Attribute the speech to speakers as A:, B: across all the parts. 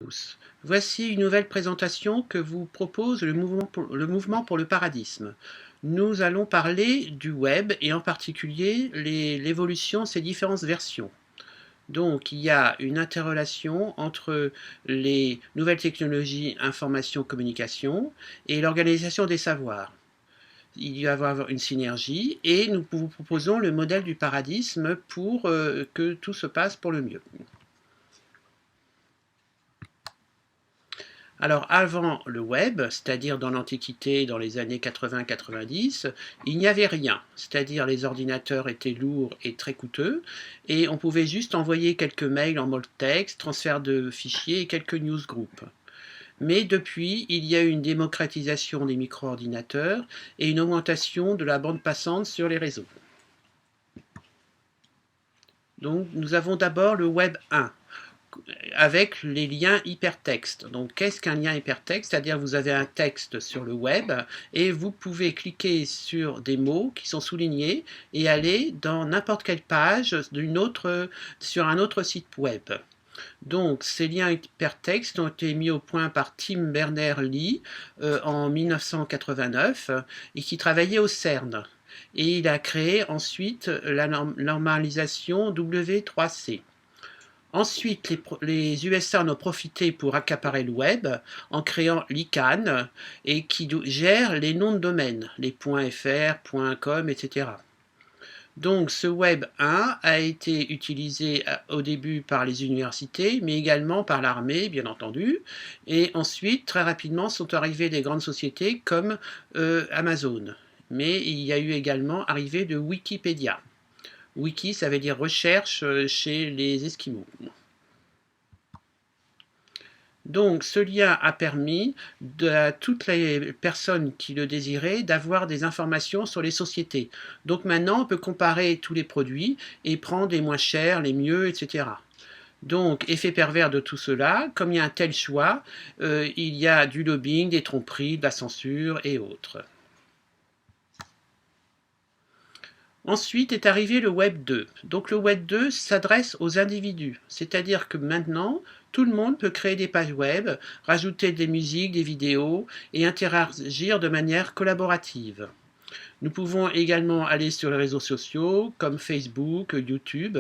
A: tous. Voici une nouvelle présentation que vous propose le mouvement pour le paradisme. Nous allons parler du web et en particulier l'évolution de ses différentes versions. Donc il y a une interrelation entre les nouvelles technologies information-communication et l'organisation des savoirs. Il va y avoir une synergie et nous vous proposons le modèle du paradisme pour que tout se passe pour le mieux. Alors avant le web, c'est-à-dire dans l'Antiquité, dans les années 80-90, il n'y avait rien. C'est-à-dire les ordinateurs étaient lourds et très coûteux et on pouvait juste envoyer quelques mails en mode texte, transfert de fichiers et quelques newsgroups. Mais depuis, il y a eu une démocratisation des micro-ordinateurs et une augmentation de la bande passante sur les réseaux. Donc nous avons d'abord le Web 1. Avec les liens hypertextes. Donc, qu'est-ce qu'un lien hypertexte? C'est-à-dire, vous avez un texte sur le web et vous pouvez cliquer sur des mots qui sont soulignés et aller dans n'importe quelle page sur un autre site web. Donc, ces liens hypertextes ont été mis au point par Tim Berners-Lee en 1989 et qui travaillait au CERN. Et il a créé ensuite la normalisation W3C. Ensuite, les USA en ont profité pour accaparer le web en créant l'ICANN et qui gère les noms de domaine, les .fr, .com, etc. Donc ce Web 1 a été utilisé au début par les universités, mais également par l'armée, bien entendu. Et ensuite, très rapidement, sont arrivées des grandes sociétés comme Amazon. Mais il y a eu également arrivée de Wikipédia. Wiki, ça veut dire recherche chez les Esquimaux. Donc ce lien a permis à toutes les personnes qui le désiraient d'avoir des informations sur les sociétés. Donc maintenant on peut comparer tous les produits et prendre les moins chers, les mieux, etc. Donc, effet pervers de tout cela, comme il y a un tel choix, il y a du lobbying, des tromperies, de la censure et autres. Ensuite est arrivé le Web 2. Donc le Web 2 s'adresse aux individus, c'est-à-dire que maintenant, tout le monde peut créer des pages web, rajouter des musiques, des vidéos et interagir de manière collaborative. Nous pouvons également aller sur les réseaux sociaux comme Facebook, YouTube.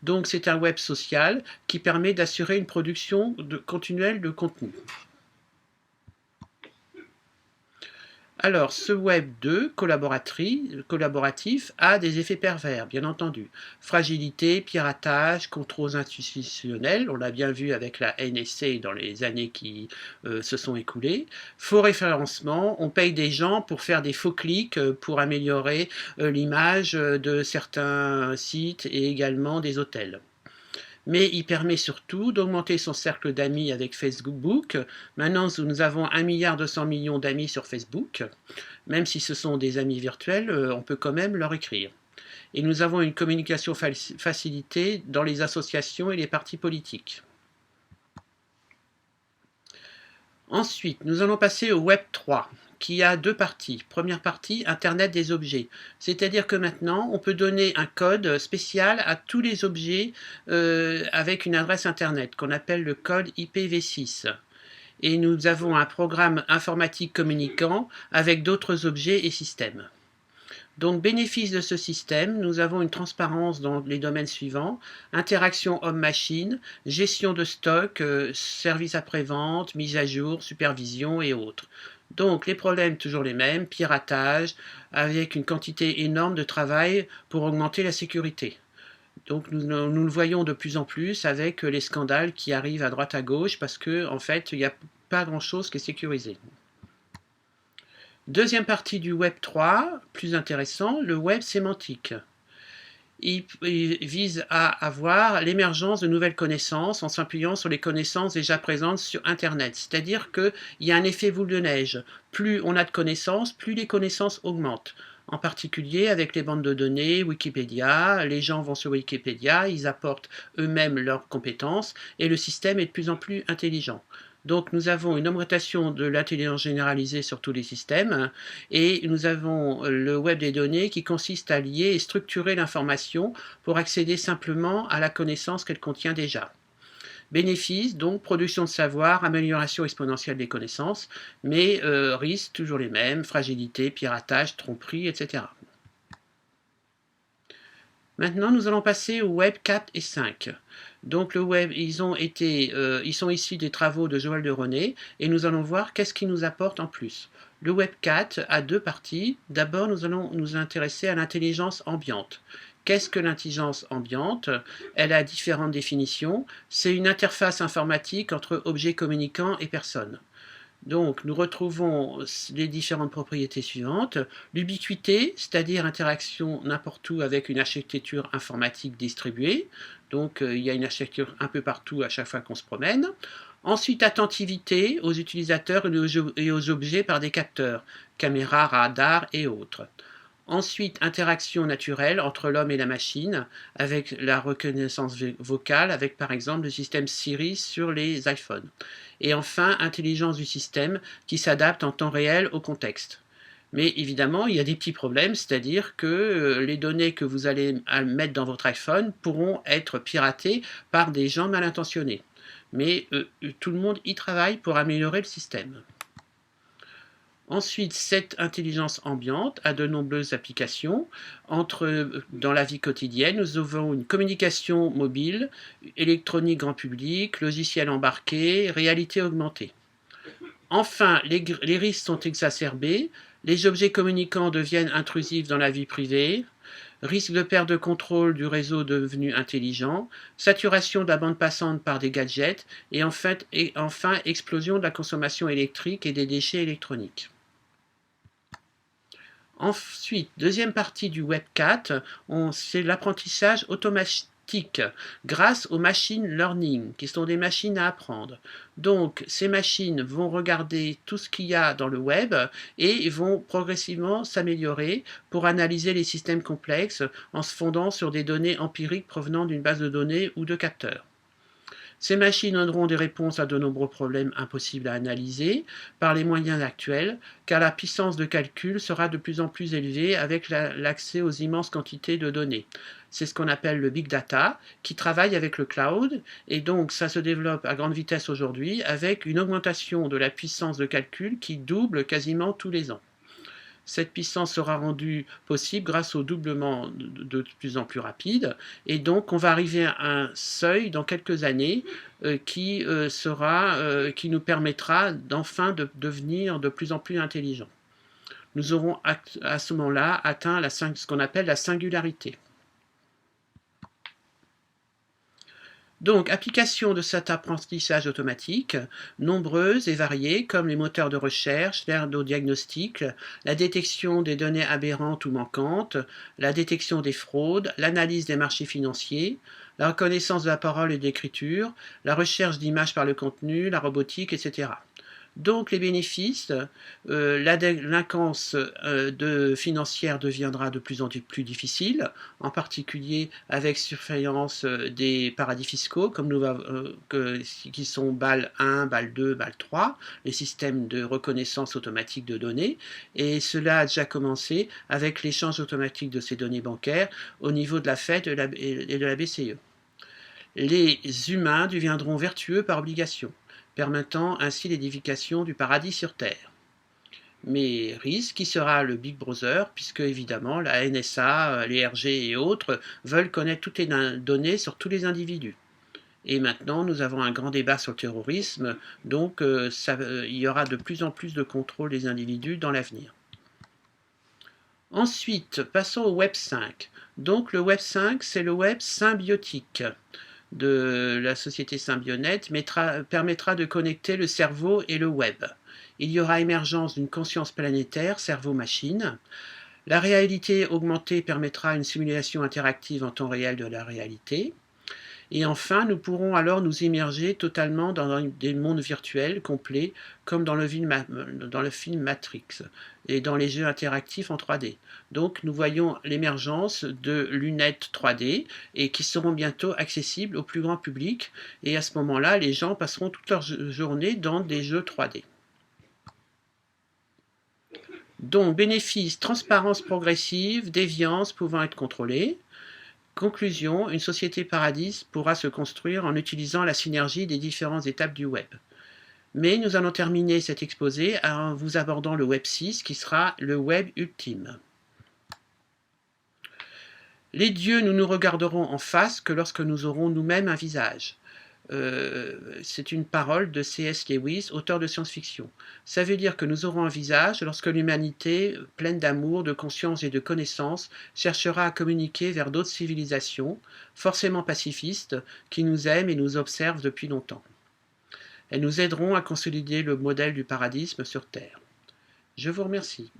A: Donc c'est un web social qui permet d'assurer une production continuelle de contenu. Alors, ce Web 2 collaboratif a des effets pervers, bien entendu. Fragilité, piratage, contrôle institutionnel, on l'a bien vu avec la NSA dans les années qui se sont écoulées. Faux référencement, on paye des gens pour faire des faux clics pour améliorer l'image de certains sites et également des hôtels. Mais il permet surtout d'augmenter son cercle d'amis avec Facebook. Maintenant, nous avons 1,2 milliard d'amis sur Facebook. Même si ce sont des amis virtuels, on peut quand même leur écrire. Et nous avons une communication facilitée dans les associations et les partis politiques. Ensuite, nous allons passer au Web 3, qui a deux parties. Première partie, Internet des objets. C'est-à-dire que maintenant, on peut donner un code spécial à tous les objets avec une adresse Internet, qu'on appelle le code IPv6. Et nous avons un programme informatique communicant avec d'autres objets et systèmes. Donc, bénéfice de ce système, nous avons une transparence dans les domaines suivants: interaction homme-machine, gestion de stock, service après-vente, mise à jour, supervision et autres. Donc, les problèmes toujours les mêmes: piratage, avec une quantité énorme de travail pour augmenter la sécurité. Donc, nous le voyons de plus en plus avec les scandales qui arrivent à droite à gauche parce qu'en fait, il n'y a pas grand-chose qui est sécurisé. Deuxième partie du Web 3, plus intéressant, le Web sémantique. Il vise à avoir l'émergence de nouvelles connaissances en s'appuyant sur les connaissances déjà présentes sur Internet. C'est-à-dire qu'il y a un effet boule de neige. Plus on a de connaissances, plus les connaissances augmentent. En particulier avec les banques de données, Wikipédia, les gens vont sur Wikipédia, ils apportent eux-mêmes leurs compétences et le système est de plus en plus intelligent. Donc nous avons une augmentation de l'intelligence généralisée sur tous les systèmes et nous avons le web des données qui consiste à lier et structurer l'information pour accéder simplement à la connaissance qu'elle contient déjà. Bénéfices, donc production de savoir, amélioration exponentielle des connaissances, mais risques toujours les mêmes, fragilité, piratage, tromperie, etc. Maintenant, nous allons passer au Web 4 et 5. Donc le Web, ils sont issus des travaux de Joël de René, et nous allons voir qu'est-ce qu'ils nous apporte en plus. Le Web 4 a deux parties. D'abord, nous allons nous intéresser à l'intelligence ambiante. Qu'est-ce que l'intelligence ambiante? Elle a différentes définitions. C'est une interface informatique entre objets communicants et personnes. Donc, nous retrouvons les différentes propriétés suivantes. L'ubiquité, c'est-à-dire interaction n'importe où avec une architecture informatique distribuée. Donc, il y a une architecture un peu partout à chaque fois qu'on se promène. Ensuite, attentivité aux utilisateurs et aux objets par des capteurs, caméras, radars et autres. Ensuite, interaction naturelle entre l'homme et la machine, avec la reconnaissance vocale, avec par exemple le système Siri sur les iPhones. Et enfin, intelligence du système qui s'adapte en temps réel au contexte. Mais évidemment, il y a des petits problèmes, c'est-à-dire que les données que vous allez mettre dans votre iPhone pourront être piratées par des gens mal intentionnés. Mais tout le monde y travaille pour améliorer le système. Ensuite, cette intelligence ambiante a de nombreuses applications. Dans la vie quotidienne, nous avons une communication mobile, électronique grand public, logiciel embarqué, réalité augmentée. Enfin, les risques sont exacerbés. Les objets communicants deviennent intrusifs dans la vie privée. Risque de perte de contrôle du réseau devenu intelligent. Saturation de la bande passante par des gadgets. Et enfin, explosion de la consommation électrique et des déchets électroniques. Ensuite, deuxième partie du Web 4, c'est l'apprentissage automatique grâce aux machine learning, qui sont des machines à apprendre. Donc, ces machines vont regarder tout ce qu'il y a dans le web et vont progressivement s'améliorer pour analyser les systèmes complexes en se fondant sur des données empiriques provenant d'une base de données ou de capteurs. Ces machines donneront des réponses à de nombreux problèmes impossibles à analyser par les moyens actuels, car la puissance de calcul sera de plus en plus élevée avec l'accès aux immenses quantités de données. C'est ce qu'on appelle le big data, qui travaille avec le cloud, et donc ça se développe à grande vitesse aujourd'hui, avec une augmentation de la puissance de calcul qui double quasiment tous les ans. Cette puissance sera rendue possible grâce au doublement de plus en plus rapide. Et donc, on va arriver à un seuil dans quelques années qui nous permettra d'enfin de devenir de plus en plus intelligents. Nous aurons à ce moment-là atteint ce qu'on appelle la singularité. Donc, applications de cet apprentissage automatique, nombreuses et variées, comme les moteurs de recherche, l'erdodiagnostic, la détection des données aberrantes ou manquantes, la détection des fraudes, l'analyse des marchés financiers, la reconnaissance de la parole et de l'écriture, la recherche d'images par le contenu, la robotique, etc. Donc les bénéfices, la délinquance financière deviendra de plus en plus difficile, en particulier avec surveillance des paradis fiscaux, comme qui sont BAL 1, BAL 2, BAL 3, les systèmes de reconnaissance automatique de données, et cela a déjà commencé avec l'échange automatique de ces données bancaires au niveau de la Fed et de la BCE. Les humains deviendront vertueux par obligation, permettant ainsi l'édification du paradis sur Terre. Mais risque qui sera le Big Brother, puisque évidemment la NSA, les RG et autres veulent connaître toutes les données sur tous les individus. Et maintenant, nous avons un grand débat sur le terrorisme, donc il y aura de plus en plus de contrôle des individus dans l'avenir. Ensuite, passons au Web 5. Donc le Web 5, c'est le Web symbiotique de la société Symbionet permettra de connecter le cerveau et le web. Il y aura émergence d'une conscience planétaire, cerveau-machine. La réalité augmentée permettra une simulation interactive en temps réel de la réalité. Et enfin, nous pourrons alors nous immerger totalement dans des mondes virtuels complets, comme dans le film Matrix et dans les jeux interactifs en 3D. Donc, nous voyons l'émergence de lunettes 3D et qui seront bientôt accessibles au plus grand public. Et à ce moment-là, les gens passeront toute leur journée dans des jeux 3D. Donc, bénéfices, transparence progressive, déviance pouvant être contrôlée. Conclusion, une société paradis pourra se construire en utilisant la synergie des différentes étapes du web. Mais nous allons terminer cet exposé en vous abordant le web 6 qui sera le web ultime. Les dieux, nous nous regarderons en face que lorsque nous aurons nous-mêmes un visage. C'est une parole de C.S. Lewis, auteur de science-fiction. Ça veut dire que nous aurons un visage lorsque l'humanité, pleine d'amour, de conscience et de connaissance, cherchera à communiquer vers d'autres civilisations, forcément pacifistes, qui nous aiment et nous observent depuis longtemps. Elles nous aideront à consolider le modèle du paradisme sur Terre. Je vous remercie.